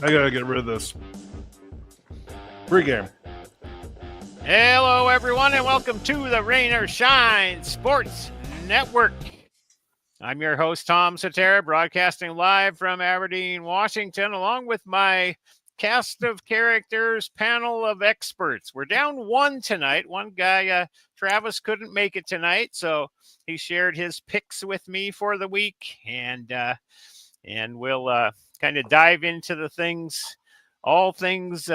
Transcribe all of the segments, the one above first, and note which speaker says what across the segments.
Speaker 1: I gotta get rid of this. Pre-game.
Speaker 2: Hello, everyone, and welcome to the Rain or Shine Sports Network. I'm your host, Tom Cetera, broadcasting live from Aberdeen, Washington, along with my cast of characters, panel of experts. We're down one tonight. One guy, Travis, couldn't make it tonight, so he shared his picks with me for the week, and we'll kind of dive into the things, all things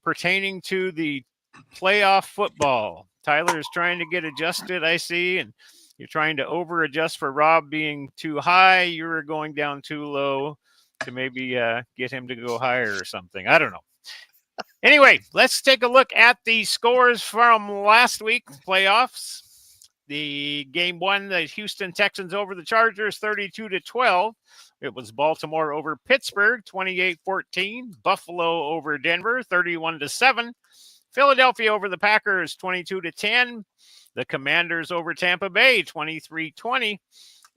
Speaker 2: pertaining to the playoff football. Tyler is trying to get adjusted, I see, and you're trying to over adjust for Rob being too high. You're going down too low to maybe get him to go higher or something. I don't know. Anyway, let's take a look at the scores from last week's playoffs. The game one, the Houston Texans over the Chargers, 32-12. It was Baltimore over Pittsburgh, 28-14. Buffalo over Denver, 31-7. Philadelphia over the Packers, 22-10. The Commanders over Tampa Bay, 23-20.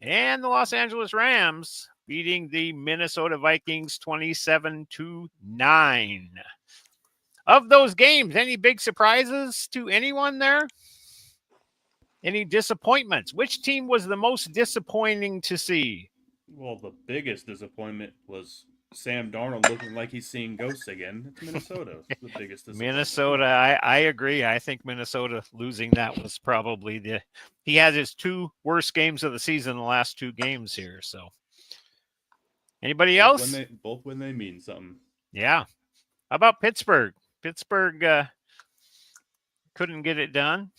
Speaker 2: And the Los Angeles Rams beating the Minnesota Vikings, 27-9. Of those games, any big surprises to anyone there? Any disappointments? Which team was the most disappointing to see?
Speaker 3: Well, the biggest disappointment was Sam Darnold looking like he's seeing ghosts again. It's Minnesota. The biggest disappointment.
Speaker 2: Minnesota, I agree. I think Minnesota losing that was probably he had his two worst games of the season, the last two games here. So, anybody else?
Speaker 3: Both when they mean something.
Speaker 2: Yeah. How about Pittsburgh? Pittsburgh couldn't get it done.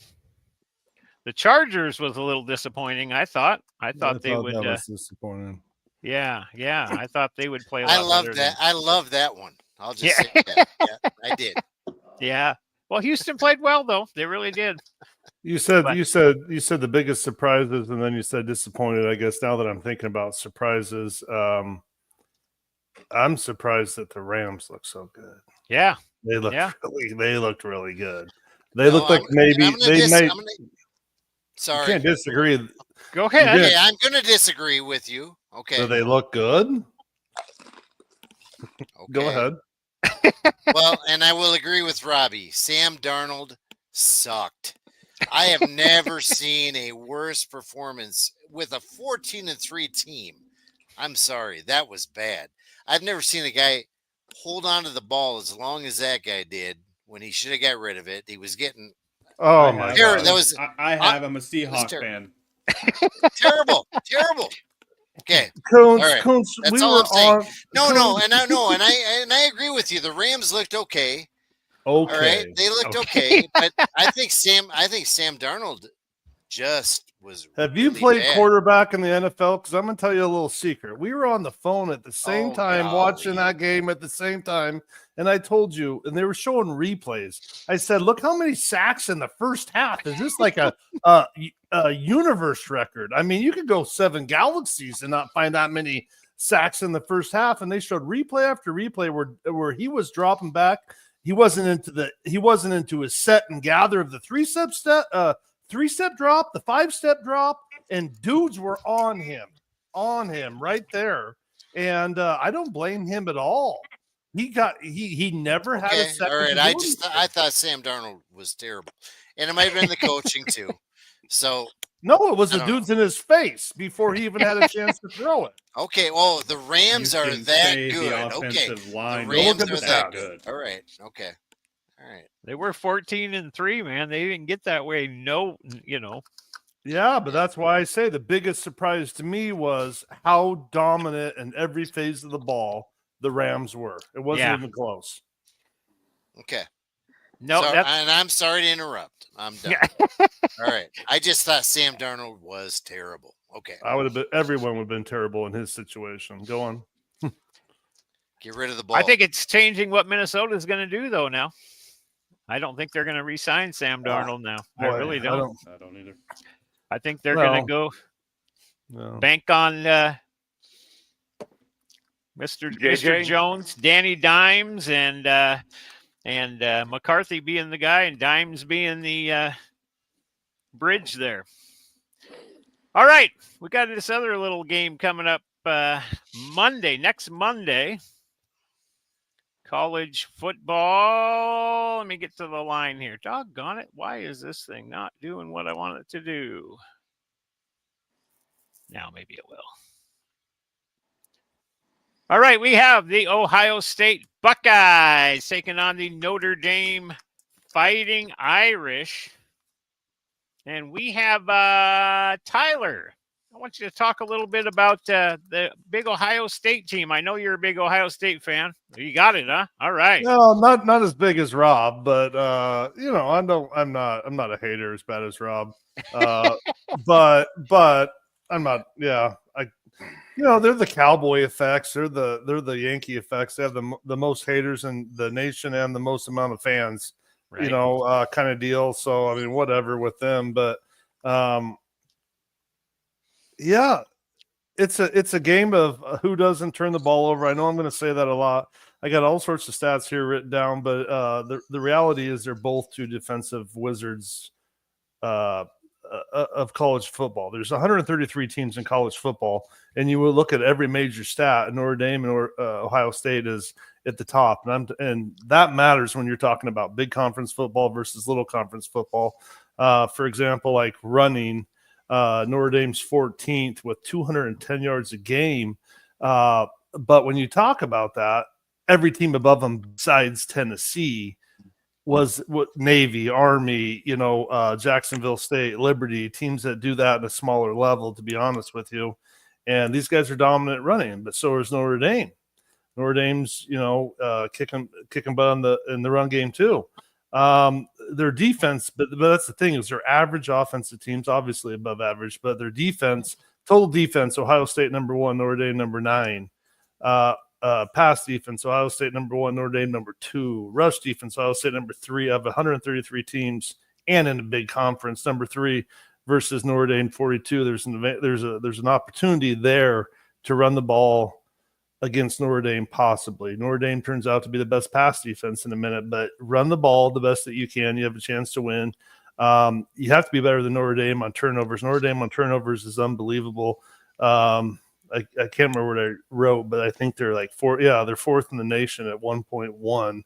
Speaker 2: The Chargers was a little disappointing, I thought. I thought they would.
Speaker 1: That was disappointing.
Speaker 2: Yeah. I thought they would play a lot better.
Speaker 4: I love that one. I'll just say that. Yeah, I did.
Speaker 2: Yeah. Well, Houston played well, though. They really did.
Speaker 1: You said the biggest surprises, and then you said disappointed. I guess now that I'm thinking about surprises, I'm surprised that the Rams look so good.
Speaker 2: Yeah.
Speaker 1: They looked really good.
Speaker 4: They
Speaker 1: look like maybe they might.
Speaker 4: Sorry.
Speaker 1: You can't disagree.
Speaker 2: Go ahead.
Speaker 4: Okay, I'm going to disagree with you. Okay.
Speaker 1: Do they look good?
Speaker 4: Okay.
Speaker 1: Go ahead.
Speaker 4: Well, and I will agree with Robbie. Sam Darnold sucked. I have never seen a worse performance with a 14-3 team. I'm sorry. That was bad. I've never seen a guy hold on to the ball as long as that guy did when he should have got rid of it. He was getting...
Speaker 1: Oh, my God.
Speaker 3: I have. I'm a Seahawks fan.
Speaker 4: Terrible. Okay.
Speaker 1: Coons,
Speaker 4: all right.
Speaker 1: Coons,
Speaker 4: That's all I'm saying. No, and I agree with you. The Rams looked okay. All right, they looked okay, but I think Sam Darnold just was.
Speaker 1: Have you
Speaker 4: really
Speaker 1: played
Speaker 4: bad.
Speaker 1: quarterback in the NFL? Because I'm going to tell you a little secret. We were on the phone at the same time, watching that game at the same time, and I told you, and they were showing replays. I said, "Look how many sacks in the first half. Is this like a universe record? I mean, you could go 7 galaxies and not find that many sacks in the first half." And they showed replay after replay where he was dropping back. He wasn't into his set and gather of the three-step drop, the 5-step drop, and dudes were on him right there. And I don't blame him at all. He never had a second.
Speaker 4: All right, I thought Sam Darnold was terrible, and it might have been the coaching too. So
Speaker 1: no, it was the dudes in his face before he even had a chance to throw it.
Speaker 4: Okay, well, the Rams are that good. Okay,
Speaker 3: line.
Speaker 4: The Rams are that good. All right, okay. All right.
Speaker 2: They were 14-3, man. They didn't get that way. No,
Speaker 1: Yeah, but that's why I say the biggest surprise to me was how dominant in every phase of the ball the Rams were. It wasn't even close.
Speaker 4: Okay.
Speaker 2: No,
Speaker 4: and I'm sorry to interrupt. I'm done. All right. I just thought Sam Darnold was terrible. Okay.
Speaker 1: Everyone would have been terrible in his situation. Go on.
Speaker 4: Get rid of the ball.
Speaker 2: I think it's changing what Minnesota is going to do, though, now. I don't think they're going to re-sign Sam Darnold now. I really don't.
Speaker 3: I don't either.
Speaker 2: I think they're going to go bank on Mr. Jones, Danny Dimes, and McCarthy being the guy and Dimes being the bridge there. All right, we got this other little game coming up next Monday. college football. Let me get to the line here. Doggone it. Why is this thing not doing what I want it to do? Now maybe it will. All right, we have the Ohio State Buckeyes taking on the Notre Dame Fighting Irish. And we have Tyler. I want you to talk a little bit about the big Ohio State team. I know you're a big Ohio State fan. You got it, huh? All right.
Speaker 1: No, not as big as Rob, but I'm not a hater as bad as Rob. But I'm not. Yeah, they're the Cowboy effects. They're the Yankee effects. They have the most haters in the nation and the most amount of fans.
Speaker 2: Right.
Speaker 1: Kind of deal. So I mean, whatever with them, but yeah, it's a game of who doesn't turn the ball over. I know I'm going to say that a lot. I got all sorts of stats here written down, but the reality is they're both two defensive wizards of college football. There's 133 teams in college football, and you will look at every major stat, and Notre Dame and Ohio State is at the top, and that matters when you're talking about big conference football versus little conference football. For example, like running, Notre Dame's 14th with 210 yards a game. But when you talk about that, every team above them besides Tennessee was Navy, Army, Jacksonville State, Liberty, teams that do that at a smaller level, to be honest with you. And these guys are dominant running, but so is Notre Dame. Notre Dame's, kicking butt in the run game too. Their defense, but that's the thing, is their average offensive teams obviously above average, but their defense, total defense, Ohio State number 1, Notre Dame number 9. Pass defense, Ohio State number 1, Notre Dame number 2. Rush defense, Ohio State number 3 of 133 teams, and in a big conference, number 3 versus Notre Dame 42. There's an opportunity there to run the ball against Notre Dame, possibly. Notre Dame turns out to be the best pass defense in a minute, but run the ball the best that you can. You have a chance to win. You have to be better than Notre Dame on turnovers. Notre Dame on turnovers is unbelievable. I can't remember what I wrote, but I think they're like they're fourth in the nation at 1.1.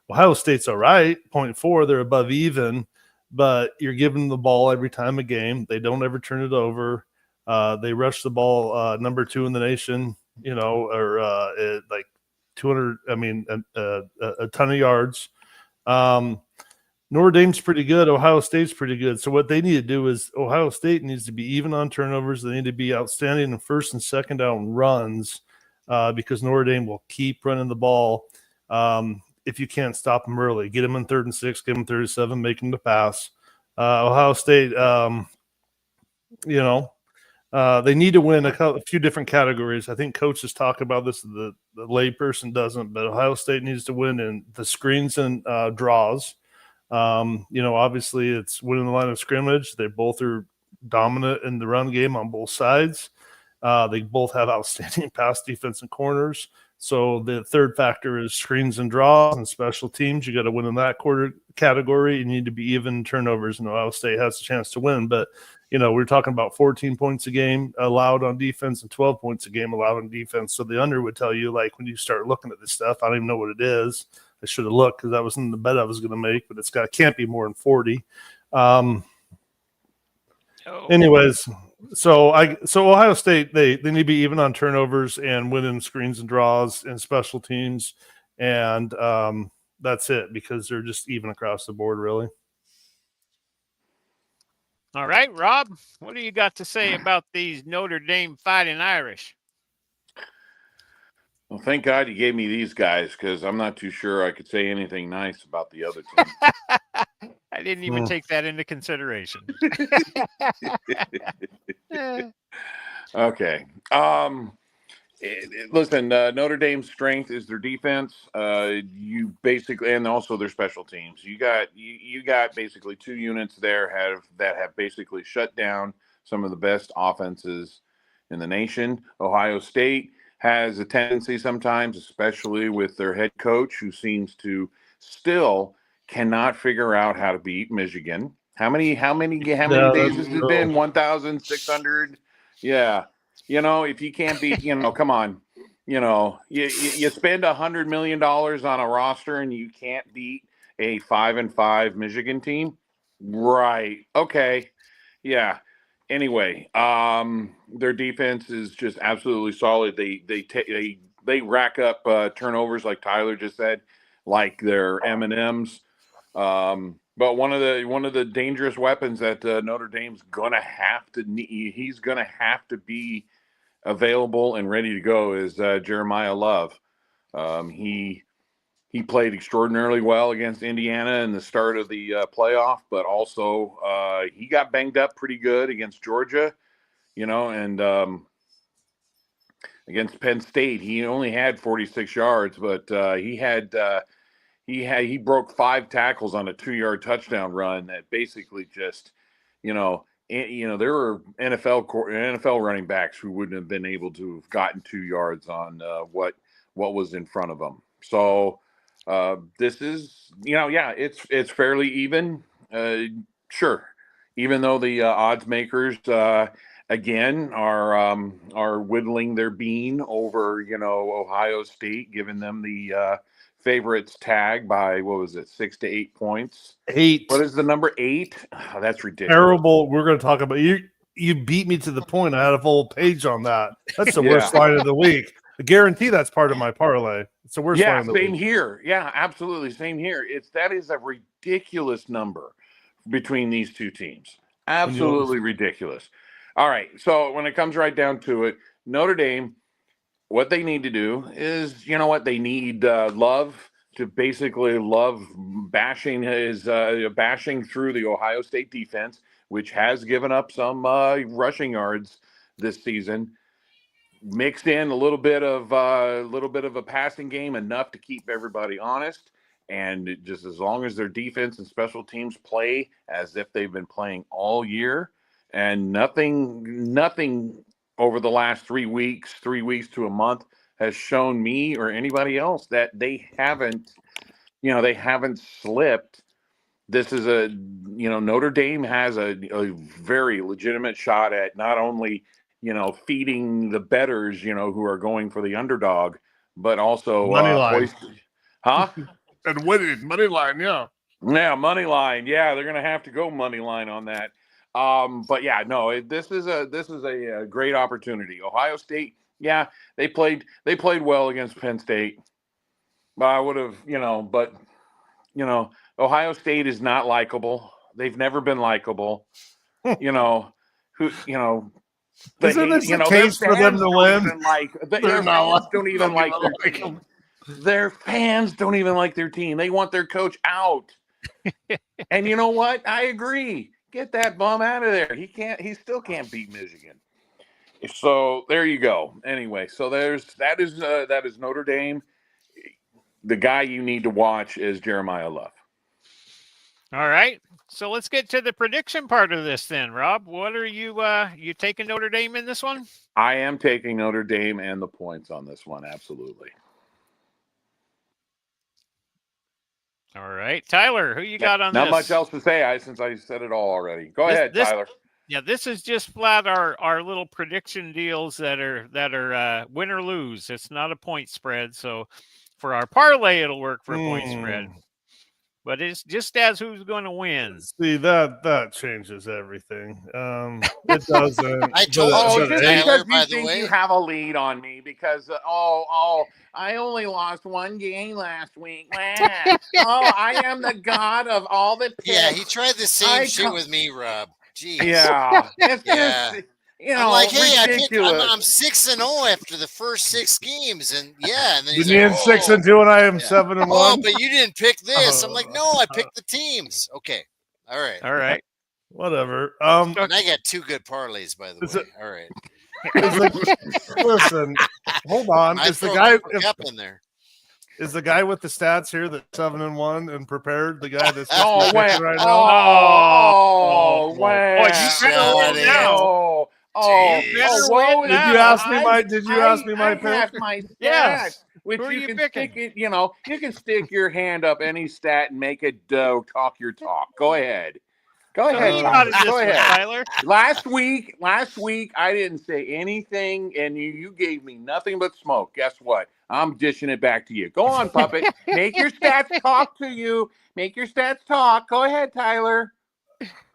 Speaker 1: Ohio State's all right, 0.4. They're above even, but you're giving them the ball every time a game. They don't ever turn it over. They rush the ball number 2 in the nation. Like 200, a ton of yards. Notre Dame's pretty good. Ohio State's pretty good. So what they need to do is Ohio State needs to be even on turnovers. They need to be outstanding in first and second down runs because Notre Dame will keep running the ball if you can't stop them early. Get them in 3rd and 6, give them 37, make them to pass. Ohio State, they need to win a few different categories. I think coaches talk about this. The lay person doesn't, but Ohio State needs to win in the screens and draws. Obviously it's winning the line of scrimmage. They both are dominant in the run game on both sides. They both have outstanding pass defense and corners. So the third factor is screens and draws and special teams. You got to win in that quarter category. You need to be even in turnovers, and Ohio State has a chance to win. But, we're talking about 14 points a game allowed on defense and 12 points a game allowed on defense. So the under would tell you, like, when you start looking at this stuff, I don't even know what it is. I should have looked because that was in the bet I was going to make, but can't be more than 40. Anyways, so Ohio State, they need to be even on turnovers and winning screens and draws and special teams, and that's it, because they're just even across the board, really.
Speaker 2: All right, Rob, what do you got to say about these Notre Dame Fighting Irish?
Speaker 5: Well, thank God you gave me these guys, because I'm not too sure I could say anything nice about the other team.
Speaker 2: I didn't even take that into consideration.
Speaker 5: Okay. Listen, Notre Dame's strength is their defense. You basically, and also their special teams. You got basically 2 units there that have basically shut down some of the best offenses in the nation. Ohio State has a tendency sometimes, especially with their head coach, who seems to still cannot figure out how to beat Michigan. How many days has it been? 1,600. Yeah. If you can't beat, come on. You know, you spend $100 million on a roster and you can't beat a 5-5 Michigan team, right? Okay, yeah. Anyway, their defense is just absolutely solid. They rack up turnovers, like Tyler just said, like they're M&Ms. But one of the dangerous weapons that Notre Dame's gonna have to he's gonna have to be available and ready to go is Jeremiah Love. He played extraordinarily well against Indiana in the start of the playoff, but also he got banged up pretty good against Georgia, you know, and against Penn State he only had 46 yards, but he broke 5 tackles on a 2-yard touchdown run that basically just, you know, there were NFL running backs who wouldn't have been able to have gotten 2 yards on what was in front of them. So this is, you know, yeah, it's fairly even. Sure, even though the odds makers again are whittling their bean over, you know, Ohio State, giving them the favorites tag by, what was it, 6 to 8 points?
Speaker 1: 8.
Speaker 5: What is the number? 8? Oh, that's ridiculous.
Speaker 1: Terrible. We're going to talk about you. You beat me to the point. I had a full page on that. That's the worst line of the week. I guarantee that's part of my parlay. It's the worst line of the week.
Speaker 5: Same here. Yeah, absolutely. Same here. That is a ridiculous number between these two teams. Absolutely ridiculous. All right. So when it comes right down to it, Notre Dame, what they need to do is, you know what, they need Love to basically bashing through the Ohio State defense, which has given up some rushing yards this season. Mixed in a little bit of a passing game, enough to keep everybody honest. And just as long as their defense and special teams play as if they've been playing all year, and nothing over the last 3 weeks to a month has shown me or anybody else that they haven't slipped. This is Notre Dame has a very legitimate shot at not only, you know, feeding the bettors, you know, who are going for the underdog, but also
Speaker 1: money line.
Speaker 5: And
Speaker 1: winning money line, yeah.
Speaker 5: Yeah, money line. Yeah, they're gonna have to go money line on that. But yeah, no, this is a great opportunity. Ohio State, yeah, they played well against Penn State. But I would have, Ohio State is not likable. They've never been likable. Isn't
Speaker 1: this a case for them to win?
Speaker 5: Their fans don't even like their team. They want their coach out. And you know what? I agree. Get that bum out of there. He still can't beat Michigan. So there you go. Anyway, so that is Notre Dame. The guy you need to watch is Jeremiah Love.
Speaker 2: All right. So let's get to the prediction part of this then, Rob. What are you taking Notre Dame in this one?
Speaker 5: I am taking Notre Dame and the points on this one. Absolutely.
Speaker 2: All right. Tyler, who you got on
Speaker 5: this?
Speaker 2: Not
Speaker 5: much else to say since I said it all already. Go ahead, Tyler.
Speaker 2: Yeah, this is just flat our little prediction deals that are win or lose. It's not a point spread. So for our parlay, it'll work for a point spread. But it's just as who's going to win.
Speaker 1: See, that changes everything. It doesn't.
Speaker 4: I told you, Tyler, by the way.
Speaker 5: You have a lead on me because, I only lost one game last week. I am the god of all the picks.
Speaker 4: Yeah, he tried the same shit with me, Rob. Jeez.
Speaker 5: Yeah. It's just,
Speaker 4: I'm like, hey,
Speaker 5: ridiculous.
Speaker 4: I'm 6-0 after the first 6 games, and then he's
Speaker 1: like, 6-2, and I am 7-1.
Speaker 4: Oh, but you didn't pick this. I'm like, no, I picked the teams. Okay, all right,
Speaker 1: whatever.
Speaker 4: And I got 2 good parlays, by the way. All right.
Speaker 1: Listen, hold on. Is the guy
Speaker 4: up in there?
Speaker 1: Is the guy with the stats here that's 7-1 and prepared? The guy that's
Speaker 5: right
Speaker 1: now? Did you ask me my pick?
Speaker 5: Yes. Which you can stick it, you can stick your hand up any stat and make it talk your talk. Go ahead. Go
Speaker 2: So
Speaker 5: ahead,
Speaker 2: who's
Speaker 5: Tyler.
Speaker 2: not in this
Speaker 5: Go
Speaker 2: one,
Speaker 5: ahead.
Speaker 2: Tyler?
Speaker 5: Last week, I didn't say anything, and you gave me nothing but smoke. Guess what? I'm dishing it back to you. Go on, puppet. Make your stats talk to you. Make your stats talk. Go ahead, Tyler.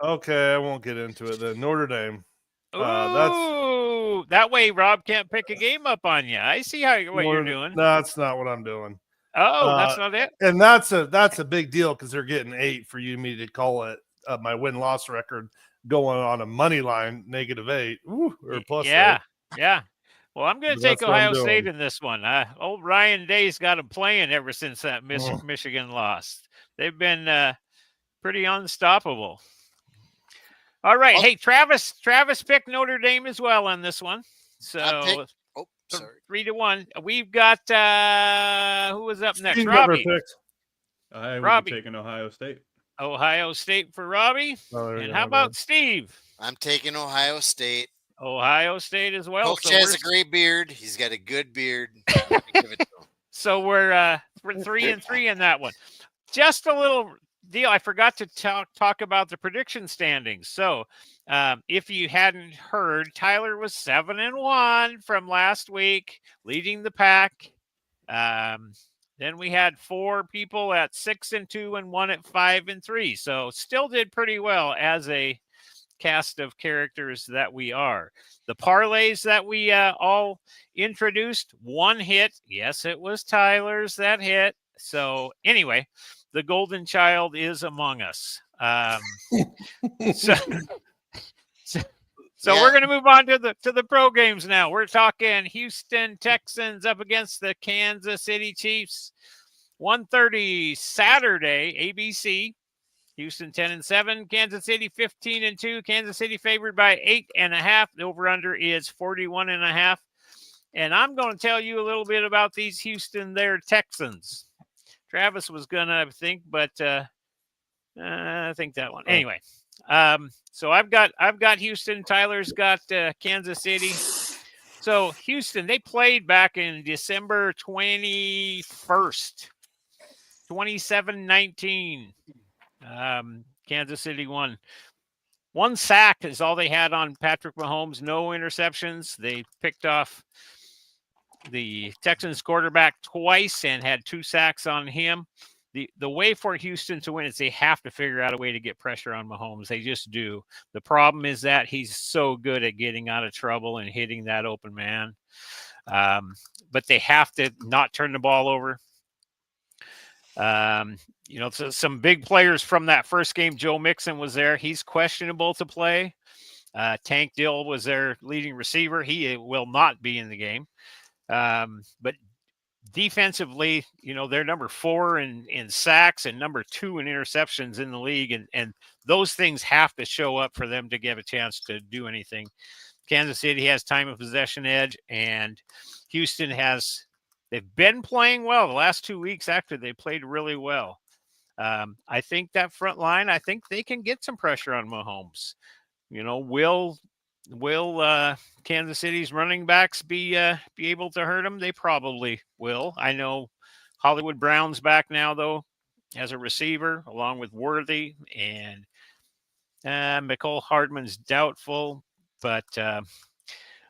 Speaker 1: Okay, I won't get into it then. Notre Dame.
Speaker 2: Ooh, that way Rob can't pick a game up on you. I see what you're doing.
Speaker 1: No, that's not what I'm doing.
Speaker 2: Oh, that's not it.
Speaker 1: And that's a big deal because they're getting 8 for you and me to call it my win-loss record going on a money line -8 or plus.
Speaker 2: Yeah,
Speaker 1: 8.
Speaker 2: yeah. Well, I'm going to
Speaker 1: But
Speaker 2: take
Speaker 1: that's what I'm
Speaker 2: Ohio State
Speaker 1: doing.
Speaker 2: in this one. Old Ryan Day's got them playing ever since that Michigan lost. They've been pretty unstoppable. All right. Hey, Travis picked Notre Dame as well on this one. So
Speaker 4: sorry.
Speaker 2: 3-1. We've got who was up next?
Speaker 1: Steve never
Speaker 2: Robbie.
Speaker 1: picked.
Speaker 3: I would
Speaker 2: Robbie.
Speaker 3: be taking Ohio State.
Speaker 2: Ohio State for Robbie.
Speaker 1: Oh, there you
Speaker 2: And
Speaker 1: go,
Speaker 2: how
Speaker 1: my
Speaker 2: about
Speaker 1: bad.
Speaker 2: Steve?
Speaker 4: I'm taking Ohio State.
Speaker 2: Ohio State as well.
Speaker 4: Coach has a great beard. He's got a good beard. Give it to him.
Speaker 2: So we're 3-3 in that one. Just a little deal. I forgot to talk about the prediction standings. So if you hadn't heard, Tyler was 7-1 from last week, leading the pack. Then we had 4 people at 6-2 and 1 at 5-3. So still did pretty well as a cast of characters that we are. The parlays that we all introduced, 1 hit. Yes, it was Tyler's that hit. So anyway, the golden child is among us. So we're going to move on to the pro games now. We're talking Houston Texans up against the Kansas City Chiefs. 1:30 Saturday, ABC. Houston 10-7, Kansas City 15-2. Kansas City favored by 8.5. The over/under is 41.5. And I'm going to tell you a little bit about these Houston Texans. Travis was gonna think, but I think that one. Anyway, so I've got Houston. Tyler's got Kansas City. So Houston, they played back in December 21st, 27-19. Kansas City won. 1 sack is all they had on Patrick Mahomes. No interceptions. They picked off the Texans quarterback twice and had 2 sacks on him. The way for Houston to win is they have to figure out a way to get pressure on Mahomes. They just do. The problem is that he's so good at getting out of trouble and hitting that open man. But they have to not turn the ball over. So some big players from that first game. Joe Mixon was there. He's questionable to play. Tank Dill was their leading receiver. He will not be in the game. But defensively, they're number 4 in sacks and number 2 in interceptions in the league. And those things have to show up for them to give a chance to do anything. Kansas City has time of possession edge, and Houston they've been playing well the last 2 weeks after they played really well. I think that front line, I think they can get some pressure on Mahomes. Will Kansas City's running backs be able to hurt them? They probably will. I know Hollywood Brown's back now, though, as a receiver, along with Worthy, and Mecole Hardman's doubtful. But I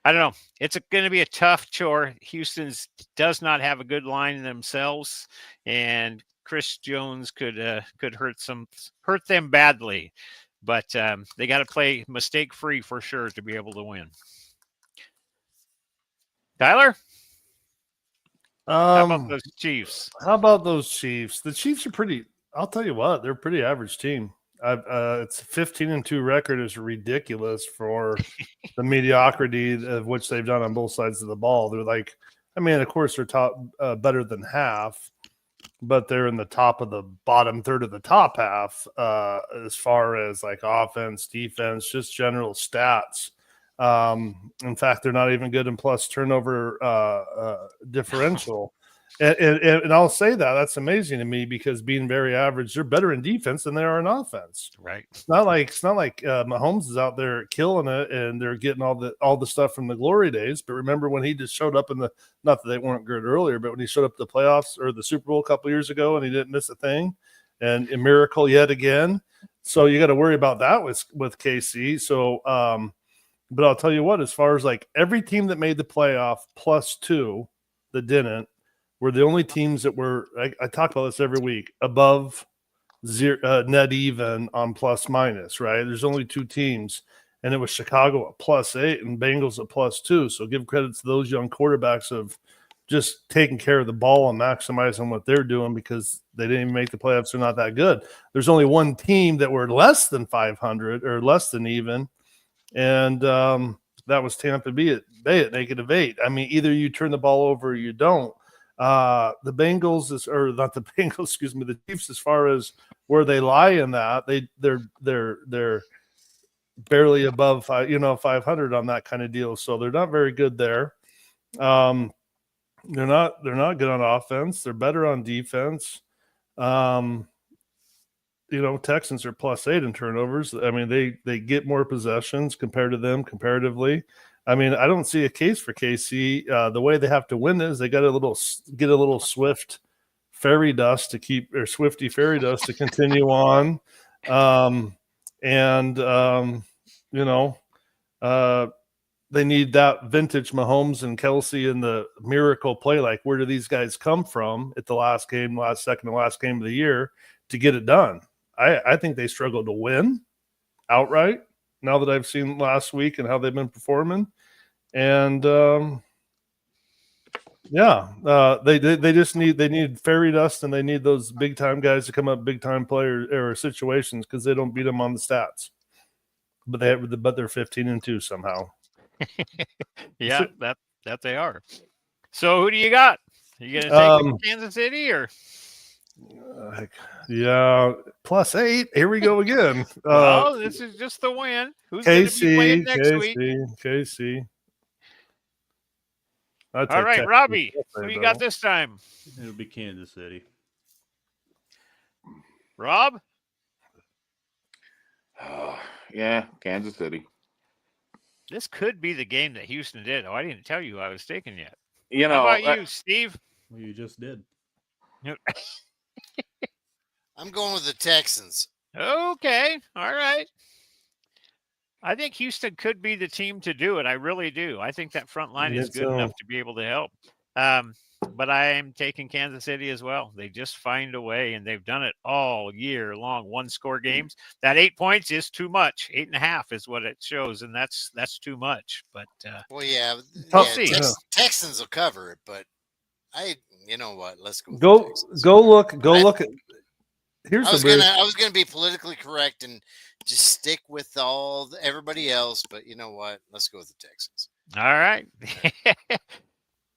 Speaker 2: don't know. It's going to be a tough chore. Houston does not have a good line themselves, and Chris Jones could hurt them badly. But they got to play mistake-free for sure to be able to win. Tyler? How about those Chiefs?
Speaker 1: How about those Chiefs? The Chiefs are pretty – I'll tell you what, they're a pretty average team. It's a 15-2 record is ridiculous for the mediocrity of which they've done on both sides of the ball. They're like – of course, they're top better than half, but they're in the top of the bottom third of the top half as far as like offense, defense, just general stats. In fact, they're not even good in plus turnover differential. And I'll say that's amazing to me because being very average, they're better in defense than they are in offense.
Speaker 2: Right.
Speaker 1: It's not like Mahomes is out there killing it and they're getting all the stuff from the glory days. But remember when he just showed up not that they weren't good earlier, but when he showed up at the playoffs or the Super Bowl a couple years ago and he didn't miss a thing, and a miracle yet again. So you got to worry about that with KC. So, but I'll tell you what, as far as like every team that made the playoff +2 that didn't were the only teams that were, I talk about this every week, above zero, net even on plus minus, right? There's only 2 teams, and it was Chicago at +8 and Bengals at +2. So give credit to those young quarterbacks of just taking care of the ball and maximizing what they're doing, because they didn't even make the playoffs. They're not that good. There's only one team that were less than 500 or less than even, and that was Tampa Bay at -8. I mean, either you turn the ball over or you don't. The Bengals or not the Bengals, excuse me, the Chiefs, as far as where they lie in that, they're barely above 500 on that kind of deal. So they're not very good there. They're not good on offense. They're better on defense. Texans are +8 in turnovers. I mean, they get more possessions compared to them comparatively. I mean, I don't see a case for KC. The way they have to win is they got get a little Swifty fairy dust to continue on. They need that vintage Mahomes and Kelsey in the miracle play. Like, where do these guys come from at the last game of the year to get it done? I think they struggled to win outright now that I've seen last week and how they've been performing. And they just need fairy dust, and they need those big time guys to come up big time players or situations, because they don't beat them on the stats. But they're 15-2 somehow.
Speaker 2: Yeah, that they are. So who do you got? Are you gonna take Kansas City or?
Speaker 1: Yeah, +8. Here we go again.
Speaker 2: Well, this is just the win. Who's going to be playing next week?
Speaker 1: KC.
Speaker 2: All right, Robbie, who you got this time?
Speaker 3: It'll be Kansas City.
Speaker 2: Rob?
Speaker 5: Yeah, Kansas City.
Speaker 2: This could be the game that Houston did. Oh, I didn't tell you I was taking yet.
Speaker 5: How
Speaker 2: about you, Steve?
Speaker 3: Well, you just did.
Speaker 4: I'm going with the Texans.
Speaker 2: Okay. All right. I think Houston could be the team to do it. I really do. I think that front line is good enough to be able to help. But I am taking Kansas City as well. They just find a way, and they've done it all year long. 1-score games. That 8 points is too much. 8.5 is what it shows, and that's too much. But
Speaker 4: Texans will cover it. But you know what? Let's go.
Speaker 1: Go look at. I
Speaker 4: was gonna be politically correct and just stick with everybody else, but you know what? Let's go with the Texans.
Speaker 2: All right.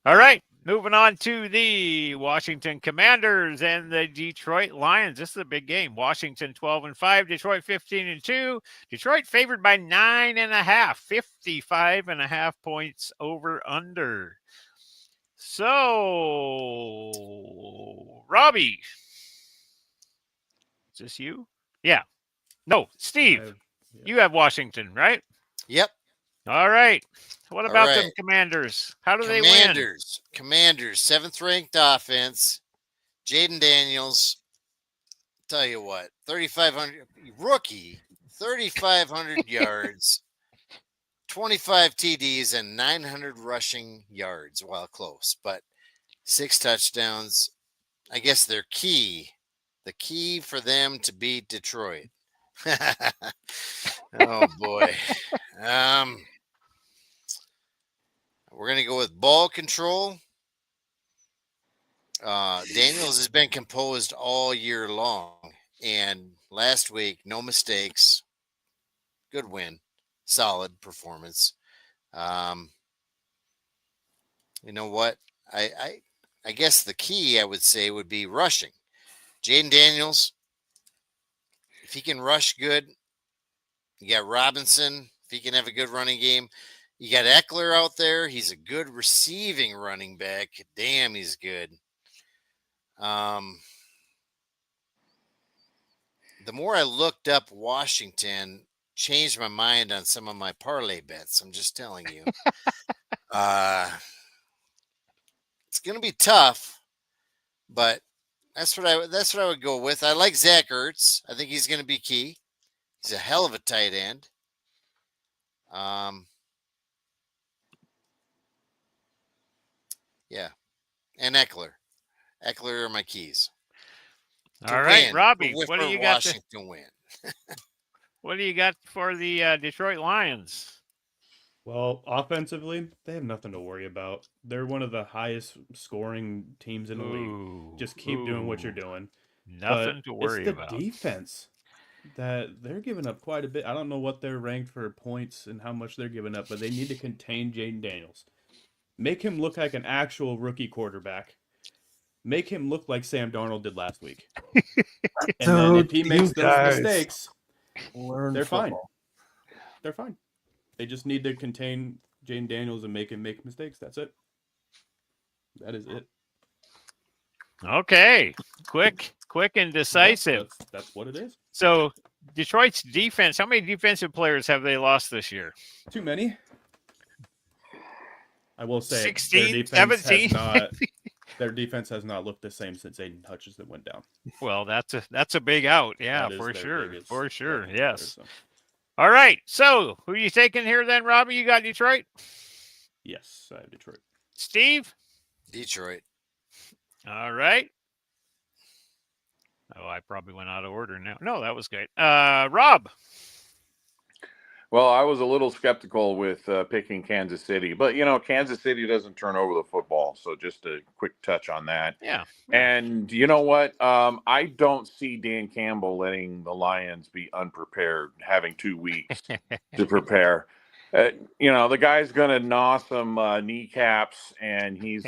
Speaker 2: All right. Moving on to the Washington Commanders and the Detroit Lions. This is a big game. Washington 12-5, Detroit 15-2. Detroit favored by 9.5, 55.5 points over under. So, Robbie. Is this you? Yeah. No, Steve. You have Washington, right?
Speaker 4: Yep.
Speaker 2: All right. What about them Commanders? How do they win?
Speaker 4: Commanders, 7th-ranked offense. Jaden Daniels, tell you what, 3,500 rookie, 3,500 yards, 25 TDs, and 900 rushing yards while close, but 6 touchdowns. I guess the key for them to beat Detroit. Oh boy. We're going to go with ball control. Daniels has been composed all year long, and last week, no mistakes. Good win. Solid performance. You know what? I guess the key, I would say, would be rushing. Jaden Daniels, if he can rush good, you got Robinson, if he can have a good running game. You got Eckler out there. He's a good receiving running back. Damn, he's good. The more I looked up Washington, changed my mind on some of my parlay bets. I'm just telling you. It's going to be tough, but that's what I would go with. I like Zach Ertz. I think he's going to be key. He's a hell of a tight end. Yeah. And Eckler. Eckler are my keys.
Speaker 2: All right,
Speaker 4: win,
Speaker 2: Robbie,
Speaker 4: to
Speaker 2: what do you
Speaker 4: Whipper
Speaker 2: got?
Speaker 4: Washington win.
Speaker 2: What do you got for the Detroit Lions?
Speaker 3: Well, offensively, they have nothing to worry about. They're one of the highest scoring teams in the league.
Speaker 2: Ooh,
Speaker 3: Just keep doing what you're doing.
Speaker 2: Nothing
Speaker 3: But
Speaker 2: to worry
Speaker 3: it's the
Speaker 2: about.
Speaker 3: defense that they're giving up quite a bit. I don't know what they're ranked for points and how much they're giving up, but they need to contain Jaden Daniels. Make him look like an actual rookie quarterback. Make him look like Sam Darnold did last week. And then if he
Speaker 1: Dude,
Speaker 3: makes
Speaker 1: you
Speaker 3: those
Speaker 1: guys
Speaker 3: mistakes,
Speaker 1: learn
Speaker 3: they're fine.
Speaker 1: football.
Speaker 3: They're fine. They just need to contain Jaden Daniels and make him make mistakes. That's it. That is it.
Speaker 2: Okay, quick and decisive.
Speaker 3: That's what it is.
Speaker 2: So Detroit's defense, how many defensive players have they lost this year?
Speaker 3: Too many. I will say
Speaker 2: 16, 17?
Speaker 3: Their defense has not looked the same since Aiden Hutchinson went down.
Speaker 2: Well, that's a big out. Yeah,
Speaker 3: That is
Speaker 2: for
Speaker 3: their
Speaker 2: sure.
Speaker 3: biggest
Speaker 2: For sure.
Speaker 3: weapon
Speaker 2: Yes.
Speaker 3: player, so.
Speaker 2: All right. So who are you taking here then, Robbie? You got Detroit?
Speaker 3: Yes, I have Detroit.
Speaker 2: Steve?
Speaker 4: Detroit.
Speaker 2: All right. Oh, I probably went out of order now. No, that was good. Rob?
Speaker 5: Well, I was a little skeptical with picking Kansas City, but Kansas City doesn't turn over the football. So just a quick touch on that.
Speaker 2: Yeah.
Speaker 5: And you know what? I don't see Dan Campbell letting the Lions be unprepared, having 2 weeks to prepare. The guy's going to gnaw some kneecaps, and he's,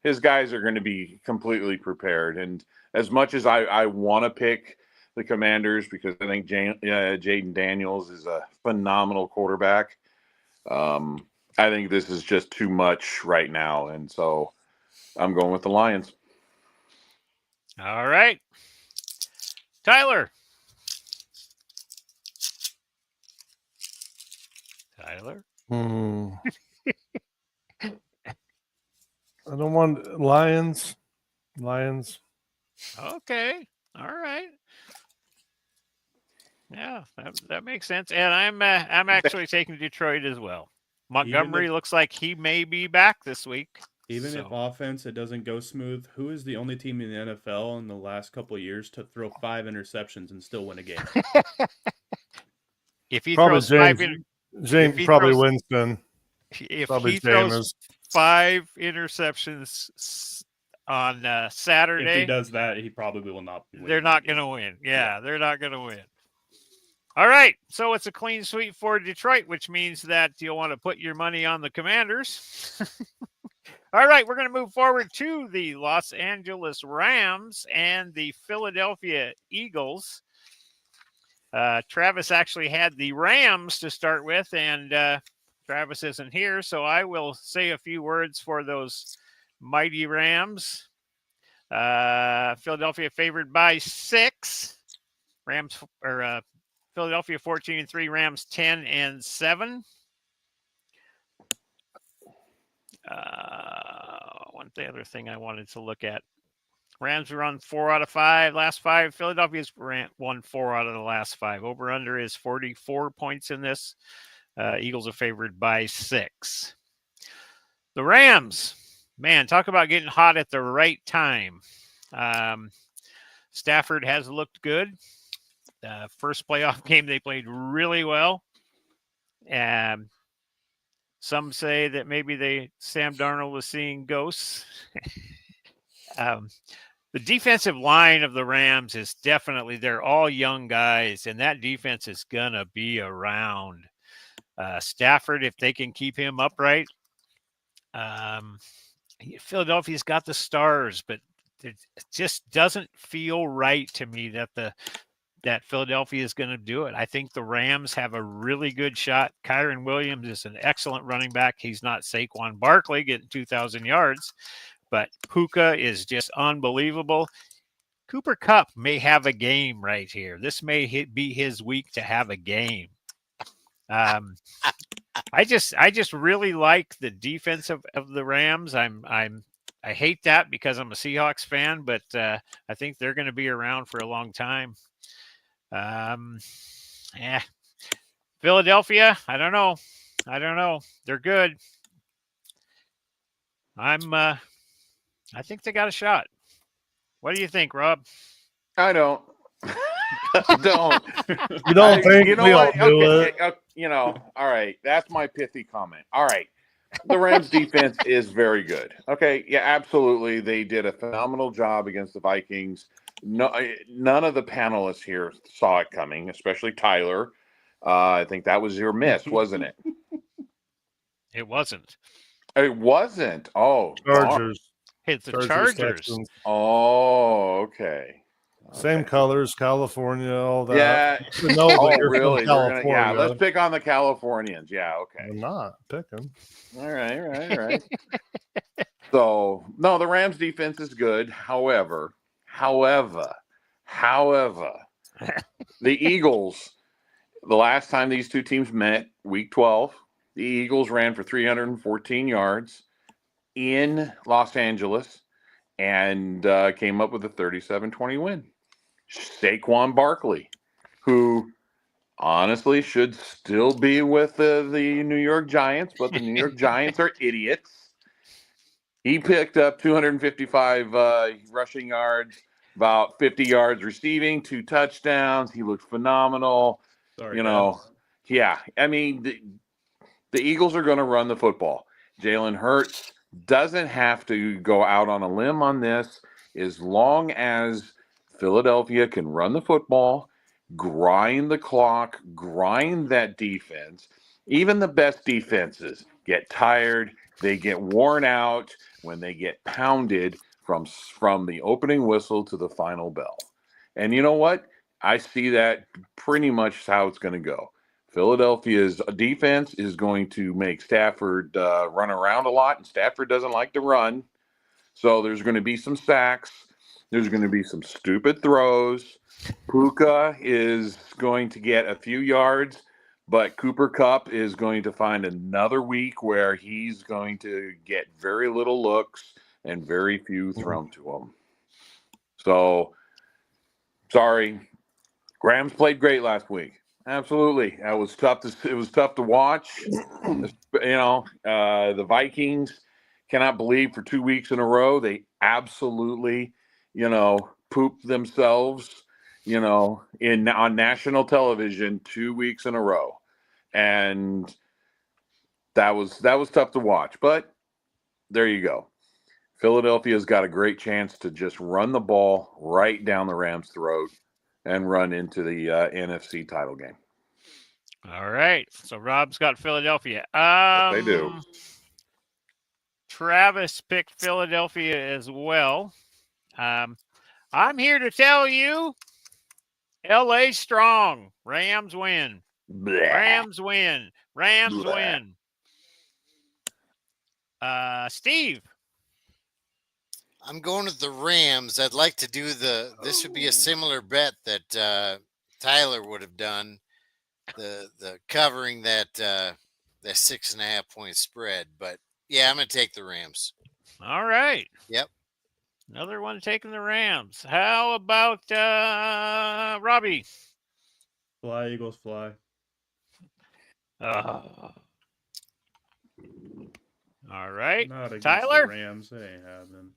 Speaker 5: his guys are going to be completely prepared. And as much as I want to pick the Commanders because I think Jaden Daniels is a phenomenal quarterback, I think this is just too much right now. And so I'm going with the Lions.
Speaker 2: All right. Tyler?
Speaker 1: I don't want Lions.
Speaker 2: Okay. All right. Yeah, that makes sense. And I'm actually taking Detroit as well. Montgomery looks like he may be back this week.
Speaker 3: Even if offense it doesn't go smooth, who is the only team in the NFL in the last couple of years to throw 5 interceptions and still win a game?
Speaker 2: If he
Speaker 1: probably
Speaker 2: throws
Speaker 1: James probably wins then.
Speaker 2: If
Speaker 1: probably
Speaker 2: he throws 5 interceptions on Saturday,
Speaker 3: if he does that, he probably will not win.
Speaker 2: They're not going to win. Yeah, they're not going to win. All right, so it's a clean sweep for Detroit, which means that you'll want to put your money on the Commanders. All right, we're going to move forward to the Los Angeles Rams and the Philadelphia Eagles. Travis actually had the Rams to start with, and Travis isn't here, so I will say a few words for those mighty Rams. Philadelphia favored by 6. Philadelphia 14-3, Rams 10-7. The other thing I wanted to look at. Rams run 4 out of 5, last 5. Philadelphia's won 4 out of the last 5. Over under is 44 points in this. Eagles are favored by 6. The Rams, man, talk about getting hot at the right time. Stafford has looked good. First playoff game, they played really well. Some say that maybe Sam Darnold was seeing ghosts. The defensive line of the Rams is definitely, they're all young guys, and that defense is going to be around. Stafford, if they can keep him upright. Philadelphia's got the stars, but it just doesn't feel right to me that Philadelphia is going to do it. I think the Rams have a really good shot. Kyron Williams is an excellent running back. He's not Saquon Barkley getting 2,000 yards, but Puka is just unbelievable. Cooper Kupp may have a game right here. This may be his week to have a game. I just really like the defense of the Rams. I hate that because I'm a Seahawks fan, but I think they're going to be around for a long time. Yeah. Philadelphia, I don't know. They're good. I think they got a shot. What do you think, Rob?
Speaker 5: I don't. I don't.
Speaker 1: You don't think
Speaker 5: you know
Speaker 1: we all
Speaker 5: what?
Speaker 1: do
Speaker 5: Okay,
Speaker 1: it?
Speaker 5: all right. That's my pithy comment. All right. The Rams defense is very good. Okay, yeah, absolutely. They did a phenomenal job against the Vikings. No, none of the panelists here saw it coming, especially Tyler. I think that was your miss, wasn't it?
Speaker 2: It wasn't.
Speaker 5: It wasn't. Oh, darn.
Speaker 1: Chargers.
Speaker 2: It's the Chargers.
Speaker 1: Texans.
Speaker 5: Oh, okay.
Speaker 1: Same colors, California, all that.
Speaker 5: Yeah.
Speaker 1: No, but
Speaker 5: Oh,
Speaker 1: you're from
Speaker 5: really?
Speaker 1: California.
Speaker 5: Yeah, let's pick on the Californians. Yeah, okay.
Speaker 1: I'm not picking.
Speaker 5: All right. So, no, the Rams defense is good. However, the Eagles, the last time these two teams met, week 12, the Eagles ran for 314 yards in Los Angeles and came up with a 37-20 win. Saquon Barkley, who honestly should still be with the New York Giants, but the New York Giants are idiots. He picked up 255 rushing yards, about 50 yards receiving, 2 touchdowns. He looked phenomenal.
Speaker 3: Sorry,
Speaker 5: You know, yeah. I mean, the Eagles are going to run the football. Jalen Hurts doesn't have to go out on a limb on this as long as Philadelphia can run the football, grind the clock, grind that defense. Even the best defenses get tired. They get worn out when they get pounded from the opening whistle to the final bell. And you know what? I see that pretty much how it's going to go. Philadelphia's defense is going to make Stafford run around a lot, and Stafford doesn't like to run. So there's going to be some sacks. There's going to be some stupid throws. Puka is going to get a few yards, but Cooper Kupp is going to find another week where he's going to get very little looks and very few thrown to him. So, sorry. Rams played great last week. Absolutely. It was tough to watch. The Vikings cannot believe for 2 weeks in a row they absolutely pooped themselves, on national television 2 weeks in a row. And that was tough to watch. But there you go. Philadelphia's got a great chance to just run the ball right down the Rams' throat and run into the NFC title game.
Speaker 2: All right. So Rob's got Philadelphia.
Speaker 5: They do.
Speaker 2: Travis picked Philadelphia as well. I'm here to tell you, LA strong. Rams win.
Speaker 5: Blech.
Speaker 2: Rams win. Rams
Speaker 5: Blech.
Speaker 2: win. Steve.
Speaker 4: I'm going with the Rams. I'd like to do this would be a similar bet that Tyler would have done, the covering that 6.5 point spread. But yeah, I'm going to take the Rams.
Speaker 2: All right.
Speaker 4: Yep.
Speaker 2: Another one taking the Rams. How about Robbie?
Speaker 3: Fly, Eagles, fly.
Speaker 2: All right.
Speaker 3: Not against
Speaker 2: Tyler?
Speaker 3: the Rams. They ain't happening.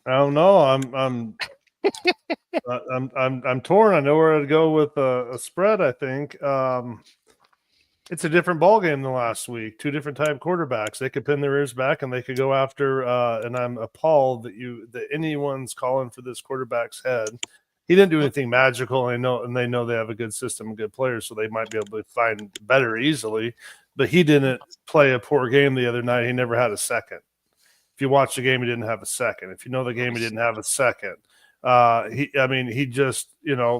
Speaker 1: I don't know. I'm torn. I know where to go with a spread. I think it's a different ball game than last week. 2 different type quarterbacks. They could pin their ears back and they could go after. And I'm appalled that anyone's calling for this quarterback's head. He didn't do anything magical. And they know they have a good system and good players, so they might be able to find better easily. But he didn't play a poor game the other night. He never had a second. If you watch the game, he didn't have a second. If you know the game, he didn't have a second. He just,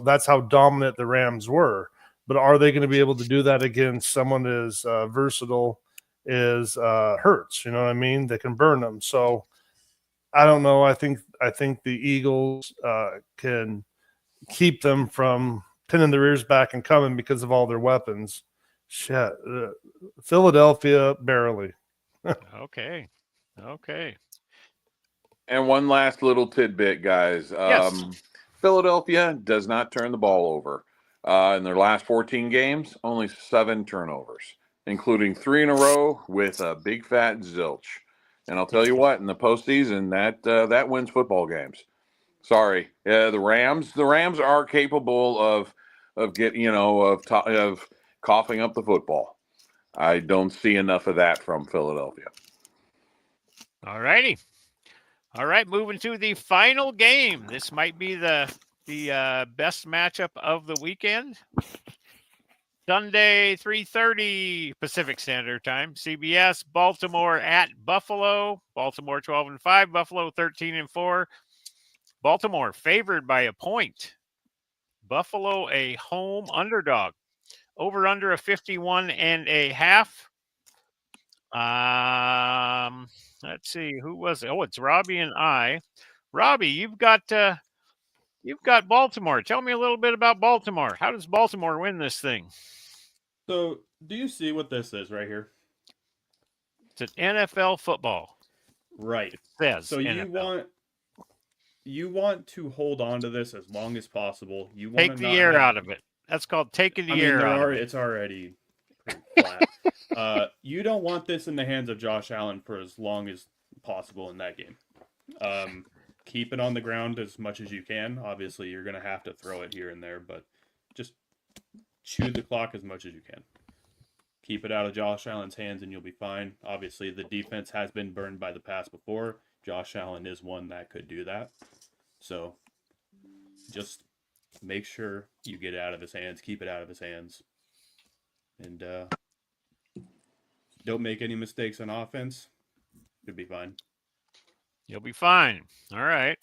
Speaker 1: that's how dominant the Rams were. But are they going to be able to do that against someone as versatile as Hurts? You know what I mean? They can burn them. So I don't know. I think the Eagles can keep them from pinning their ears back and coming because of all their weapons. Shit. Philadelphia, barely.
Speaker 2: Okay.
Speaker 5: And one last little tidbit, guys.
Speaker 2: Yes.
Speaker 5: Philadelphia does not turn the ball over. In their last 14 games, only 7 turnovers, including 3 in a row with a big fat zilch. And I'll tell you what, in the postseason, that wins football games. Sorry, the Rams are capable of coughing up the football. I don't see enough of that from Philadelphia.
Speaker 2: All righty. All right, moving to the final game. This might be the best matchup of the weekend. Sunday, 3:30 Pacific Standard Time. CBS, Baltimore at Buffalo. Baltimore 12-5, Buffalo 13-4. Baltimore favored by a point. Buffalo a home underdog. Over under a 51.5. Let's see, who was it? Oh, it's Robbie and I. Robbie, you've got Baltimore. Tell me a little bit about Baltimore. How does Baltimore win this thing?
Speaker 3: So, do you see what this is right here?
Speaker 2: It's an NFL football.
Speaker 3: Right.
Speaker 2: It says
Speaker 3: So
Speaker 2: NFL.
Speaker 3: you want to hold on to this as long as possible. You want
Speaker 2: Take
Speaker 3: to
Speaker 2: the
Speaker 3: not
Speaker 2: air
Speaker 3: have-
Speaker 2: out of it. That's called taking the
Speaker 3: I mean,
Speaker 2: air out of it.
Speaker 3: it's already pretty flat. You don't want this in the hands of Josh Allen for as long as possible in that game. Keep it on the ground as much as you can. Obviously, you're going to have to throw it here and there, but just chew the clock as much as you can. Keep it out of Josh Allen's hands and you'll be fine. Obviously, the defense has been burned by the pass before. Josh Allen is one that could do that. So just make sure you get it out of his hands. Keep it out of his hands. And don't make any mistakes on offense. You'll be fine.
Speaker 2: You'll be fine. All right.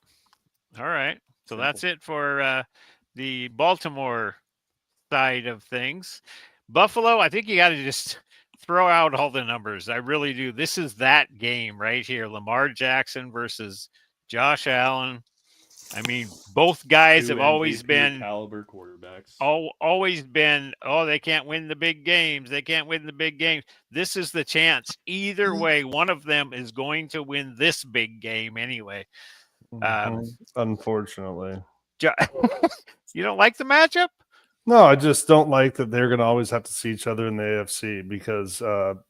Speaker 2: All right. So
Speaker 3: Simple.
Speaker 2: that's it for the Baltimore side of things. Buffalo, I think you got to just throw out all the numbers. I really do. This is that game right here. Lamar Jackson versus Josh Allen. I mean, both guys
Speaker 3: Two
Speaker 2: have always
Speaker 3: MVP
Speaker 2: been
Speaker 3: caliber quarterbacks.
Speaker 2: always been, oh, they can't win the big games. They can't win the big games. This is the chance. Either way, one of them is going to win this big game anyway.
Speaker 1: Unfortunately.
Speaker 2: You don't like the matchup?
Speaker 1: No, I just don't like that they're going to always have to see each other in the AFC because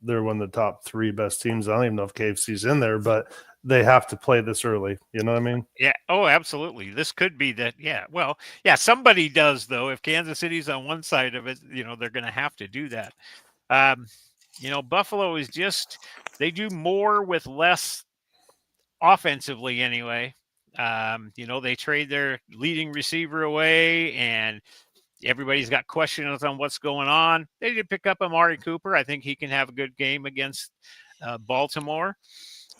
Speaker 1: they're one of the top 3 best teams. I don't even know if KFC's in there, but they have to play this early. You know what I mean?
Speaker 2: Yeah. Oh, absolutely. This could be that. Yeah. Well, yeah, somebody does, though. If Kansas City's on one side of it, they're going to have to do that. Buffalo is just, they do more with less offensively anyway. They trade their leading receiver away and everybody's got questions on what's going on. They did pick up Amari Cooper. I think he can have a good game against Baltimore.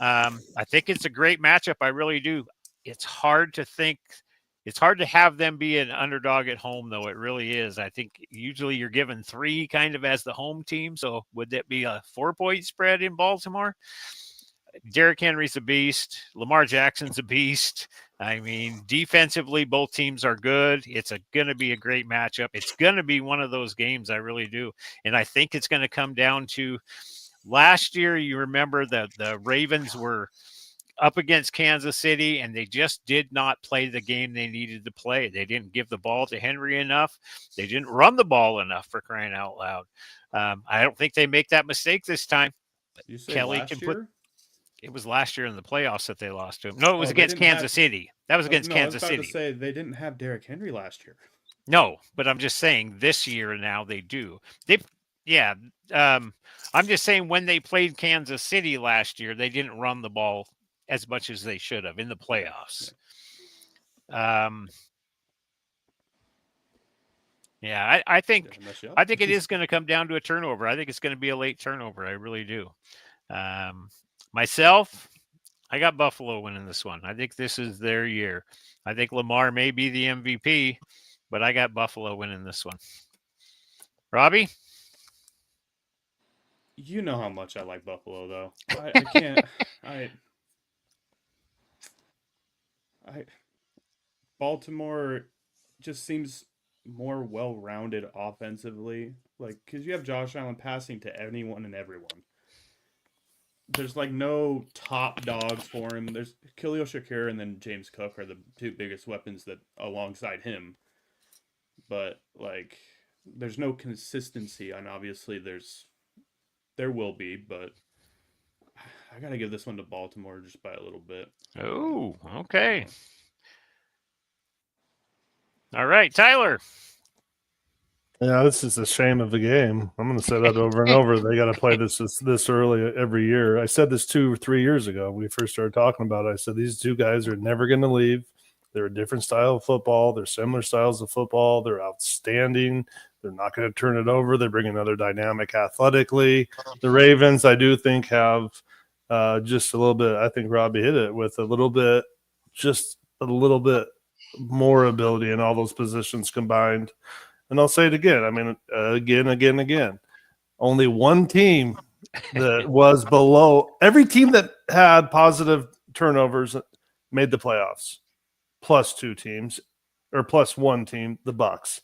Speaker 2: I think it's a great matchup. I really do. It's hard to have them be an underdog at home, though. It really is. I think usually you're given 3 kind of as the home team. So would that be a 4-point spread in Baltimore? Derrick Henry's a beast. Lamar Jackson's a beast. I mean, defensively, both teams are good. It's going to be a great matchup. It's going to be one of those games. I really do. And I think it's going to come down to last year. You remember that the Ravens were up against Kansas City and they just did not play the game they needed to play. They didn't give the ball to Henry enough. They didn't run the ball enough, for crying out loud. I don't think they make that mistake this time. But
Speaker 3: You say
Speaker 2: Kelly
Speaker 3: last
Speaker 2: can
Speaker 3: year?
Speaker 2: put. It was last year in the playoffs that they lost to him. No, it was
Speaker 3: Oh, they
Speaker 2: against
Speaker 3: didn't
Speaker 2: Kansas City. That was against
Speaker 3: No,
Speaker 2: Kansas
Speaker 3: I was about
Speaker 2: City.
Speaker 3: to say they didn't have Derrick Henry last year.
Speaker 2: No, but I'm just saying this year now they do. I'm just saying when they played Kansas City last year, they didn't run the ball as much as they should have in the playoffs. I think
Speaker 3: Did I mess you up?
Speaker 2: it is going to come down to a turnover. I think it's going to be a late turnover. I really do. Myself, I got Buffalo winning this one. I think this is their year. I think Lamar may be the MVP, but I got Buffalo winning this one. Robbie?
Speaker 3: You know how much I like Buffalo, though. I can't. Baltimore just seems more well-rounded offensively, because you have Josh Allen passing to anyone and everyone. there's like no top dogs for him. There's Khalil Shakir and then James Cook are the two biggest weapons that alongside him. But like, there's no consistency, and obviously there will be, but I gotta give this one to Baltimore just by a little bit.
Speaker 2: Oh, okay. All right, Tyler.
Speaker 1: Yeah, this is a shame of the game. I'm going to say that over and over. They got to play this early every year. I said this 2 or 3 years ago when we first started talking about it. I said these two guys are never going to leave. They're a different style of football. They're similar styles of football. They're outstanding. They're not going to turn it over. They bring another dynamic athletically. The Ravens, I do think, have just a little bit. I think Robbie hit it with just a little bit more ability in all those positions combined. And I'll say it again. I mean, again. Only one team that was below every team that had positive turnovers made the playoffs. Plus 2 teams, or plus 1 team, the Bucks.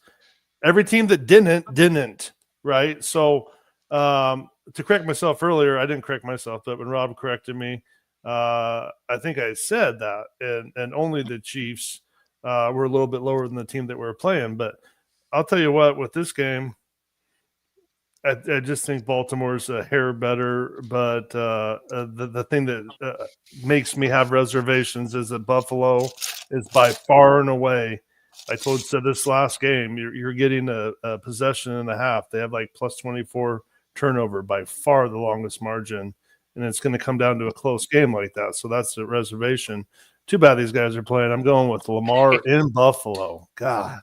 Speaker 1: Every team that didn't, right? So to correct myself earlier, I didn't correct myself, but when Rob corrected me, I think I said that, and only the Chiefs were a little bit lower than the team that we were playing. But I'll tell you what, with this game, I just think Baltimore's a hair better. But the thing that makes me have reservations is that Buffalo is by far and away. I said this last game, you're getting a possession and a half. They have like plus 24 turnover, by far the longest margin. And it's going to come down to a close game like that. So that's the reservation. Too bad these guys are playing. I'm going with Lamar in Buffalo. God.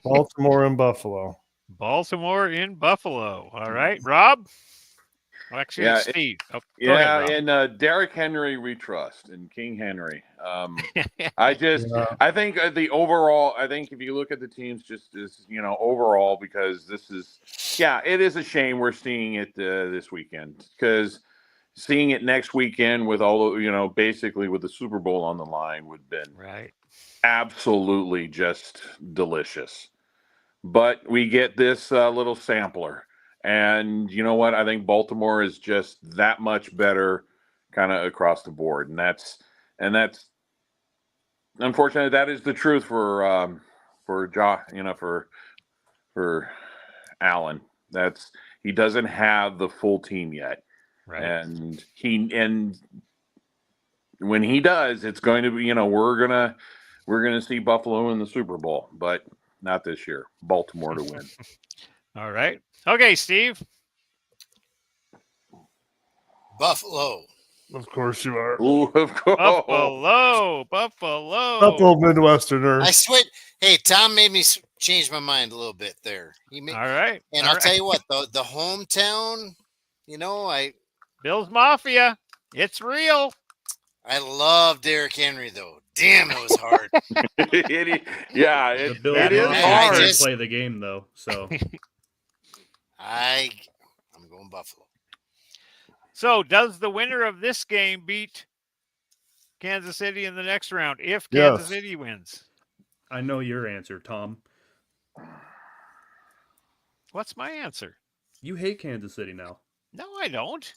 Speaker 1: Baltimore and Buffalo.
Speaker 2: Baltimore in Buffalo. All right, Rob. Actually,
Speaker 5: Yeah,
Speaker 2: Steve. Go
Speaker 5: Yeah,
Speaker 2: ahead,
Speaker 5: and Derrick Henry we trust, and King Henry. I think the overall. I think if you look at the teams, just as overall, because this is, it is a shame we're seeing it this weekend, because seeing it next weekend with all basically with the Super Bowl on the line would have been
Speaker 2: right.
Speaker 5: absolutely just delicious. But we get this little sampler. And you know what? I think Baltimore is just that much better kind of across the board. And that's unfortunately, that is the truth for Allen. He doesn't have the full team yet.
Speaker 2: Right.
Speaker 5: And when he does, it's going to be, we're going to see Buffalo in the Super Bowl, but not this year. Baltimore to win.
Speaker 2: All right. Okay, Steve.
Speaker 4: Buffalo.
Speaker 1: Of course you are.
Speaker 5: Ooh, of course.
Speaker 2: Buffalo.
Speaker 1: Buffalo Midwesterner.
Speaker 4: I swear. Hey, Tom made me change my mind a little bit there.
Speaker 2: All right.
Speaker 4: And I'll tell you what, the hometown,
Speaker 2: Bills Mafia. It's real.
Speaker 4: I love Derrick Henry, though. Damn, it was hard.
Speaker 3: The Bills
Speaker 5: it is
Speaker 3: hard
Speaker 5: hard.
Speaker 3: to play the game, though. So
Speaker 4: I'm going Buffalo.
Speaker 2: So, does the winner of this game beat Kansas City in the next round if Kansas City wins?
Speaker 3: I know your answer, Tom.
Speaker 2: What's my answer?
Speaker 3: You hate Kansas City now.
Speaker 2: No, I don't.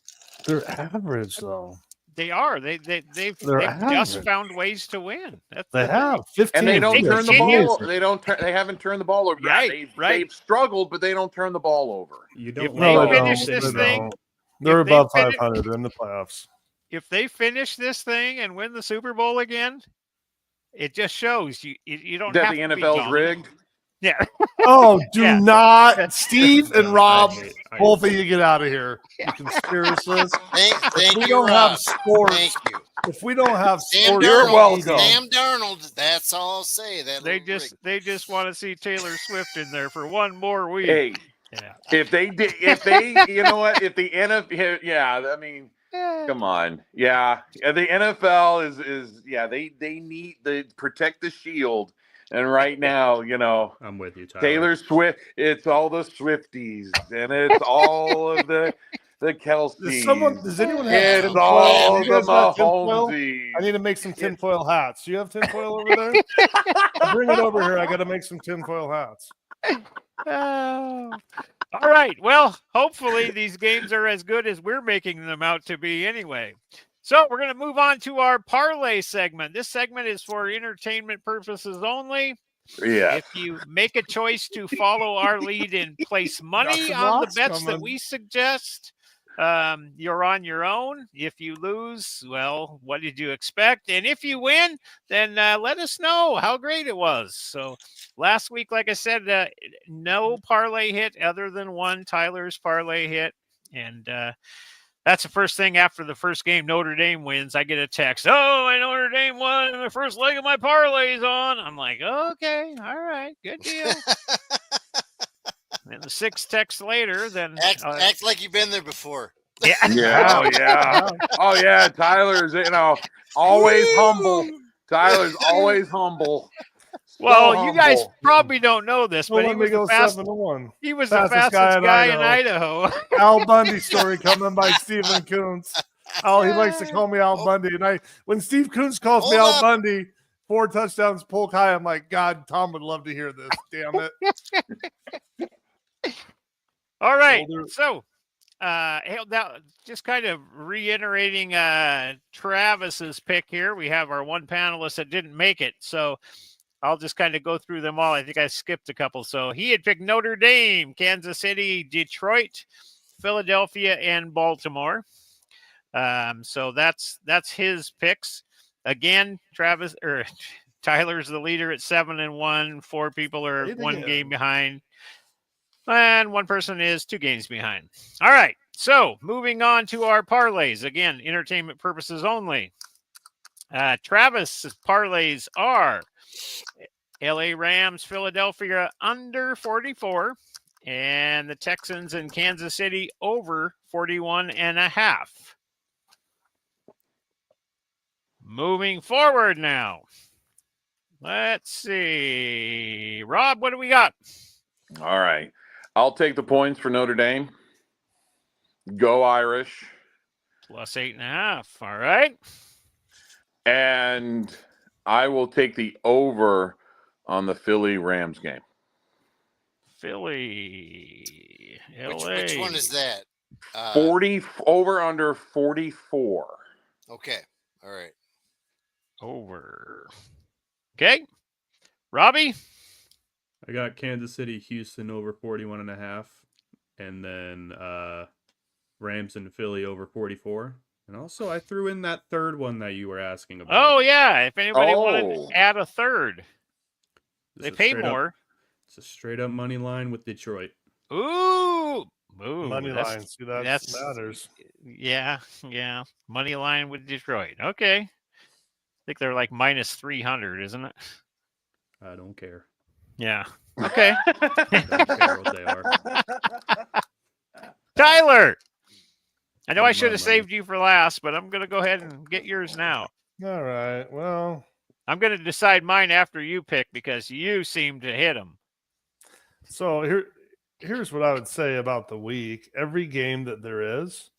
Speaker 1: They're average, though.
Speaker 2: They are. They've just
Speaker 1: average.
Speaker 2: found ways to win.
Speaker 1: They have 15.
Speaker 5: And they don't
Speaker 2: They
Speaker 5: turn the
Speaker 2: continue.
Speaker 5: ball. They haven't turned the ball over.
Speaker 2: Right,
Speaker 5: They've struggled, but they don't turn the ball over.
Speaker 3: You
Speaker 2: If
Speaker 3: don't.
Speaker 2: they
Speaker 3: want
Speaker 2: finish
Speaker 3: to-
Speaker 2: this thing,
Speaker 1: They're
Speaker 2: if they
Speaker 1: above
Speaker 2: finish-
Speaker 1: 500. They're in the playoffs.
Speaker 2: if they finish this thing and win the Super Bowl again, it just shows you don't
Speaker 5: That
Speaker 2: have
Speaker 5: the
Speaker 2: to be
Speaker 5: NFL's
Speaker 2: dominant.
Speaker 5: rigged.
Speaker 2: Yeah.
Speaker 1: Oh, do
Speaker 2: Yeah.
Speaker 1: not. Steve and Rob,
Speaker 3: I-
Speaker 1: both of you get out of here. You conspiracists.
Speaker 4: Thank
Speaker 1: we
Speaker 4: you,
Speaker 1: don't
Speaker 4: Rob.
Speaker 1: have sports.
Speaker 4: Thank you.
Speaker 1: If we don't have
Speaker 4: Sam
Speaker 1: sports,
Speaker 5: You're
Speaker 4: Darnold.
Speaker 5: welcome.
Speaker 4: Sam Darnold. That's all I'll say.
Speaker 2: They just want to see Taylor Swift in there for one more week.
Speaker 5: Hey,
Speaker 2: Yeah.
Speaker 5: if the NFL, I mean, come on, the NFL is they need to protect the shield, and right now,
Speaker 3: I'm with you, Tyler.
Speaker 5: Taylor Swift, it's all the Swifties, and it's all of the Kelseys.
Speaker 1: Does anyone have
Speaker 5: It's all
Speaker 1: You
Speaker 5: the
Speaker 1: guys got tinfoil?
Speaker 5: Mahomesies.
Speaker 1: I need to make some tinfoil hats. Do you have tinfoil over there? Bring it over here. I got to make some tinfoil hats.
Speaker 2: Oh. All right. Well, hopefully these games are as good as we're making them out to be anyway. So we're going to move on to our parlay segment. This segment is for entertainment purposes only.
Speaker 5: Yeah.
Speaker 2: If you make a choice to follow our lead and place money
Speaker 1: some
Speaker 2: on the
Speaker 1: lots
Speaker 2: bets that
Speaker 1: coming.
Speaker 2: we suggest, you're on your own. If you lose, well, what did you expect? And if you win, then let us know how great it was. So last week, like I said, no parlay hit other than one Tyler's parlay hit. And that's the first thing after the first game. Notre Dame wins. I get a text. Oh, my Notre Dame won. The first leg of my parlay's on. I'm like, okay, all right, good deal. And the 6 texts later, then
Speaker 4: Act like you've been there before.
Speaker 2: yeah,
Speaker 5: Yeah. Oh, yeah. Oh, yeah. Tyler's, always humble. Tyler's always humble. So
Speaker 2: well, you guys
Speaker 5: humble.
Speaker 2: probably don't know this,
Speaker 1: Well,
Speaker 2: but
Speaker 1: let me go 7-1.
Speaker 2: he was the
Speaker 1: Fastest
Speaker 2: fastest
Speaker 1: guy
Speaker 2: guy
Speaker 1: in
Speaker 2: in Idaho.
Speaker 1: Al Bundy story coming by Stephen Kuntz. Oh, he likes to call me Al Bundy. And when Steve Kuntz calls me
Speaker 4: Hold
Speaker 1: Al
Speaker 4: up.
Speaker 1: Bundy, 4 touchdowns, Polk high, I'm like, God, Tom would love to hear this. Damn it.
Speaker 2: All right.
Speaker 1: Older-
Speaker 2: So, now just kind of reiterating Travis's pick here. We have our one panelist that didn't make it. So I'll just kind of go through them all. I think I skipped a couple. So he had picked Notre Dame, Kansas City, Detroit, Philadelphia, and Baltimore. So that's his picks. Again, Tyler's the leader at 7-1. 4 people are
Speaker 1: Say it
Speaker 2: 1
Speaker 1: again.
Speaker 2: game behind. And 1 person is 2 games behind. All right. So moving on to our parlays. Again, entertainment purposes only. Travis's parlays are LA Rams, Philadelphia under 44, and the Texans and Kansas City over 41.5. Moving forward now. Let's see. Rob, what do we got?
Speaker 5: All right. I'll take the points for Notre Dame. Go Irish.
Speaker 2: Plus 8.5. All right.
Speaker 5: And I will take the over on the Philly Rams game.
Speaker 2: Philly. LA.
Speaker 4: Which one is that?
Speaker 5: 40 over under 44.
Speaker 4: Okay. All right.
Speaker 2: Over. Okay. Robbie?
Speaker 3: I got Kansas City, Houston over 41.5, and then Rams and Philly over 44. And also, I threw in that third one that you were asking about.
Speaker 2: Oh, yeah. If anybody wanted
Speaker 5: Oh.
Speaker 2: to add a third,
Speaker 3: It's
Speaker 2: they
Speaker 3: a
Speaker 2: pay
Speaker 3: straight up-
Speaker 2: more.
Speaker 3: It's a straight up money line with Detroit.
Speaker 2: Ooh.
Speaker 1: Money
Speaker 2: that's-
Speaker 1: line. See, that
Speaker 2: that's-
Speaker 1: matters.
Speaker 2: Yeah. Money line with Detroit. Okay. I think they're like minus 300, isn't it?
Speaker 3: I don't care.
Speaker 2: Yeah. Okay.
Speaker 3: I don't care what they are.
Speaker 2: Tyler. I know I
Speaker 3: Where's
Speaker 2: should
Speaker 3: my
Speaker 2: have
Speaker 3: money?
Speaker 2: saved you for last, but I'm going to go ahead and get yours now.
Speaker 1: All right. Well,
Speaker 2: I'm going to decide mine after you pick because you seem to hit them.
Speaker 1: so here's what I would say about the week. Every game that there is,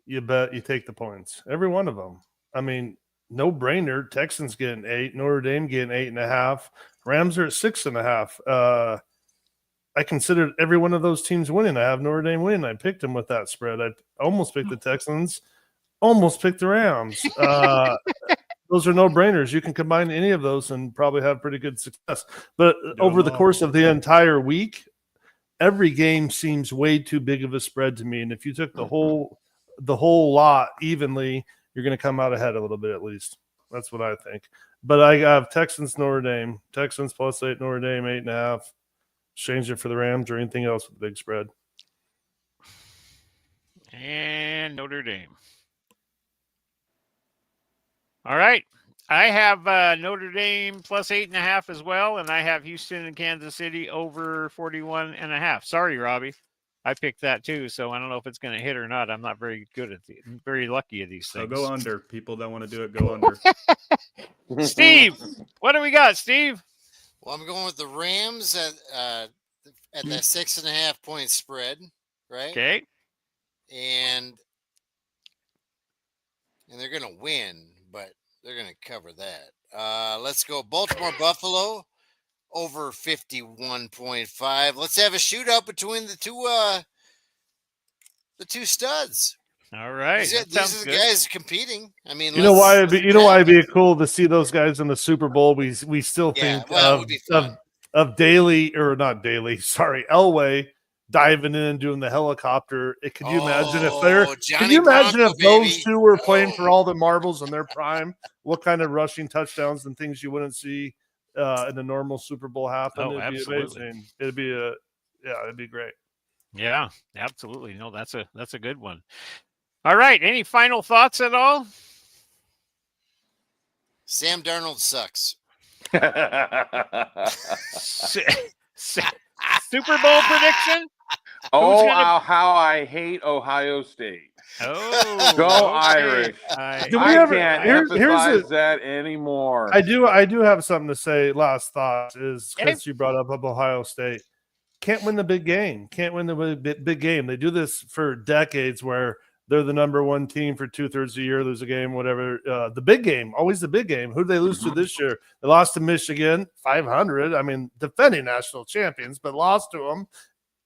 Speaker 1: you bet you take the points. Every one of them. I mean, no brainer. Texans getting 8, Notre Dame getting 8.5, Rams are at 6.5. I considered every one of those teams winning. I have Notre Dame winning. I picked them with that spread. I almost picked the Texans, almost picked the Rams. Those are no brainers. You can combine any of those and probably have pretty good success. But over the
Speaker 3: know.
Speaker 1: course of the entire week, every game seems way too big of a spread to me. And if you took the whole lot evenly, you're going to come out ahead a little bit at least. That's what I think. But I have Texans, Notre Dame, Texans plus 8, Notre Dame 8.5. Change it for the Rams or anything else with the big spread.
Speaker 2: And Notre Dame. All right. I have Notre Dame plus 8.5 as well, and I have Houston and Kansas City over 41.5. Sorry, Robbie. I picked that too, so I don't know if it's going to hit or not. I'm not very good at very lucky at these
Speaker 3: So
Speaker 2: things.
Speaker 3: go under. People that want to do it, go under.
Speaker 2: Steve, what do we got, Steve?
Speaker 4: Well, I'm going with the Rams at that 6.5 point spread, right?
Speaker 2: Okay.
Speaker 4: And they're going to win, but they're going to cover that. Let's go Baltimore Buffalo over 51.5. Let's have a shootout between the two studs.
Speaker 2: All right.
Speaker 4: These
Speaker 2: That sounds
Speaker 4: are the
Speaker 2: good.
Speaker 4: guys competing. I mean,
Speaker 1: You know why?
Speaker 4: let's
Speaker 1: You know why it'd be
Speaker 4: imagine.
Speaker 1: cool to see those guys in the Super Bowl. We still
Speaker 4: Yeah,
Speaker 1: think
Speaker 4: well, it would be fun.
Speaker 1: of Daly or not Daly. Sorry, Elway diving in and doing the helicopter. Could you imagine if they're? Could
Speaker 4: Johnny
Speaker 1: you imagine
Speaker 4: Bronco,
Speaker 1: if those
Speaker 4: baby.
Speaker 1: two were playing for
Speaker 4: Oh.
Speaker 1: all the marbles in their prime? What kind of rushing touchdowns and things you wouldn't see in a normal Super Bowl happen?
Speaker 2: Oh,
Speaker 1: It'd
Speaker 2: absolutely.
Speaker 1: be amazing. It'd be great.
Speaker 2: Yeah, absolutely. No, that's a good one. All right. Any final thoughts at all?
Speaker 4: Sam Darnold sucks.
Speaker 2: Super Bowl prediction?
Speaker 5: Oh,
Speaker 2: gonna-
Speaker 5: how I hate Ohio State.
Speaker 2: Oh,
Speaker 5: Go
Speaker 2: okay.
Speaker 5: Irish.
Speaker 1: Do we
Speaker 5: I
Speaker 1: ever-
Speaker 5: can't
Speaker 1: here's
Speaker 5: emphasize
Speaker 1: a-
Speaker 5: that anymore.
Speaker 1: I do have something to say. Last thoughts is because you brought up Ohio State. Can't win the big game. Can't win the big game. They do this for decades where they're the number one team for 2/3 of the year, lose a game, whatever. The big game, always the big game. Who did they lose to this year? They lost to Michigan, 500. I mean, defending national champions, but lost to them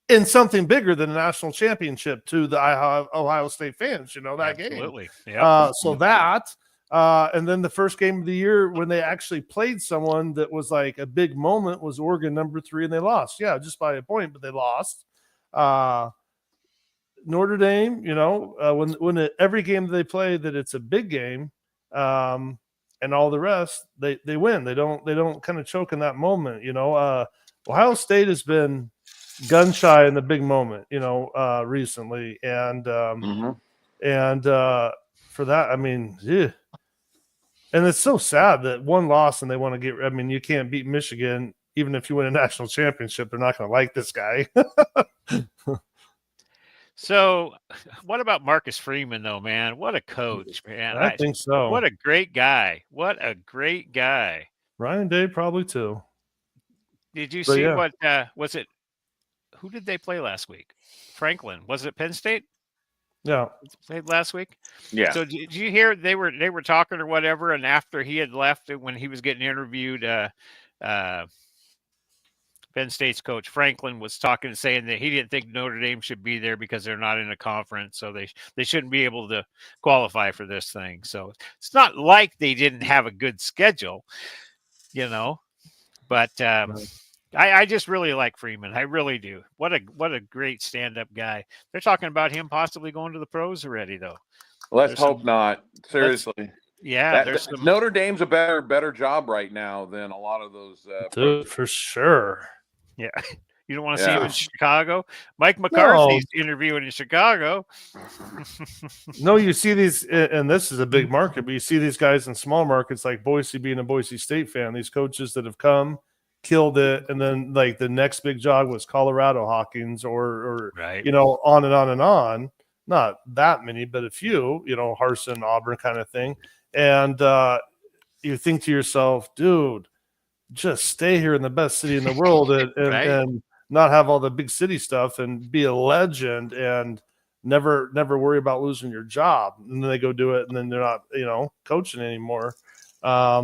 Speaker 1: in something bigger than a national championship to the Ohio State fans. You know that game.
Speaker 2: Absolutely. Yeah.
Speaker 1: So that, and then the first game of the year when they actually played someone that was like a big moment was Oregon number 3, and they lost. Yeah, just by a point, but they lost. Notre Dame, you know, every game they play that it's a big game, and all the rest, they win. They don't kind of choke in that moment. You know, Ohio State has been gun shy in the big moment, you know, recently, and for that, I mean, yeah. And it's so sad that one loss and they want to get. I mean, you can't beat Michigan even if you win a national championship. They're not going to like this guy.
Speaker 2: So, what about Marcus Freeman, though, man? What a coach, man!
Speaker 1: I think so.
Speaker 2: What a great guy! What a great guy!
Speaker 1: Ryan Day probably too.
Speaker 2: Did you
Speaker 1: But
Speaker 2: see
Speaker 1: yeah.
Speaker 2: what was it? Who did they play last week? Franklin. Was it Penn State?
Speaker 1: Yeah.
Speaker 2: Played last week.
Speaker 5: Yeah.
Speaker 2: So did you hear they were talking or whatever? And after he had left, when he was getting interviewed, Penn State's coach Franklin was talking and saying that he didn't think Notre Dame should be there because they're not in a conference, so they shouldn't be able to qualify for this thing. So it's not like they didn't have a good schedule, you know. But I just really like Freeman. I really do. What a great stand-up guy. They're talking about him possibly going to the pros already, though.
Speaker 5: Let's
Speaker 2: There's
Speaker 5: hope not. Seriously.
Speaker 2: Yeah, there's some.
Speaker 5: Notre Dame's a better job right now than a lot of those.
Speaker 1: Dude, for sure.
Speaker 2: Yeah, you don't want to see him
Speaker 5: Yeah.
Speaker 2: in Chicago. Mike McCarthy's interviewing in Chicago.
Speaker 1: No, you see these, and this is a big market, but you see these guys in small markets like Boise, being a Boise State fan, these coaches that have come, killed it, and then like the next big job was Colorado Hawkins or
Speaker 2: Right.
Speaker 1: you know, on and on and on. Not that many, but a few, you know, Harsin, Auburn kind of thing. And you think to yourself, dude, just stay here in the best city in the world and
Speaker 2: Right.
Speaker 1: not have all the big city stuff and be a legend and never worry about losing your job. And then they go do it and then they're not, you know, coaching anymore. I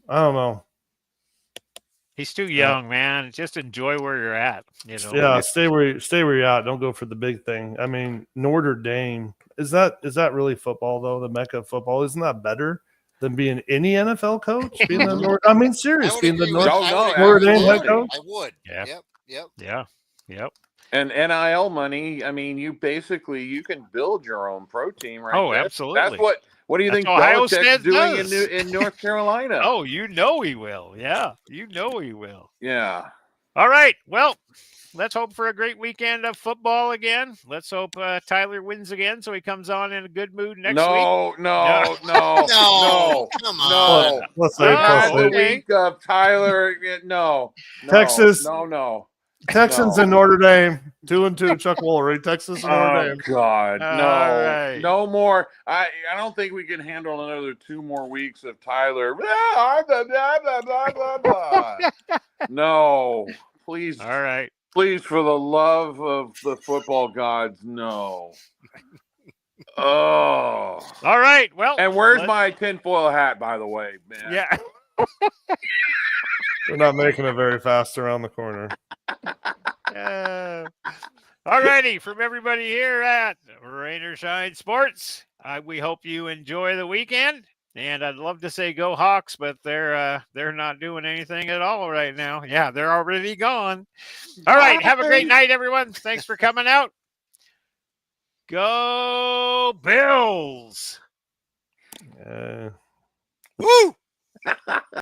Speaker 1: don't know.
Speaker 2: He's too young, man. Just enjoy where you're at. You know.
Speaker 1: Yeah, stay where you're at. Don't go for the big thing. I mean, Notre Dame, is that really football though? The mecca of football, isn't that better than being any NFL coach? Being the I mean, serious, being the Notre Dame head coach.
Speaker 4: I would.
Speaker 2: Yeah.
Speaker 4: Yep.
Speaker 2: Yep.
Speaker 5: And NIL money, I mean, you can build your own pro team, right?
Speaker 2: Oh,
Speaker 5: That's
Speaker 2: absolutely.
Speaker 5: What do you
Speaker 2: That's
Speaker 5: think
Speaker 2: Ohio
Speaker 5: Belichick's
Speaker 2: State
Speaker 5: doing
Speaker 2: does.
Speaker 5: in North Carolina?
Speaker 2: Oh, you know he will. Yeah, you know he will.
Speaker 5: Yeah.
Speaker 2: All right. Well, let's hope for a great weekend of football again. Let's hope Tyler wins again so he comes on in a good mood next week.
Speaker 5: No.
Speaker 4: No, come on.
Speaker 1: Let's
Speaker 2: Oh,
Speaker 1: say
Speaker 5: Not the
Speaker 2: okay.
Speaker 5: week of Tyler. No.
Speaker 1: Texas.
Speaker 5: No.
Speaker 1: Texans and Notre Dame, 2-2. Chuck Woolery, Texas and Notre
Speaker 5: Oh
Speaker 1: Dame.
Speaker 5: God,
Speaker 2: All
Speaker 5: no,
Speaker 2: right.
Speaker 5: no more. I don't think we can handle another 2 more weeks of Tyler. No, please,
Speaker 2: All right.
Speaker 5: please, for the love of the football gods, no. Oh,
Speaker 2: All right. Well,
Speaker 5: and where's
Speaker 2: let's-
Speaker 5: my tinfoil hat, by the way, man?
Speaker 2: Yeah.
Speaker 1: We're not making it very fast around the corner.
Speaker 2: All righty, from everybody here at Rain or Shine Sports, we hope you enjoy the weekend. And I'd love to say go Hawks, but they're not doing anything at all right now. Yeah, they're already gone. All right, have a great night, everyone. Thanks for coming out. Go Bills.
Speaker 4: Woo!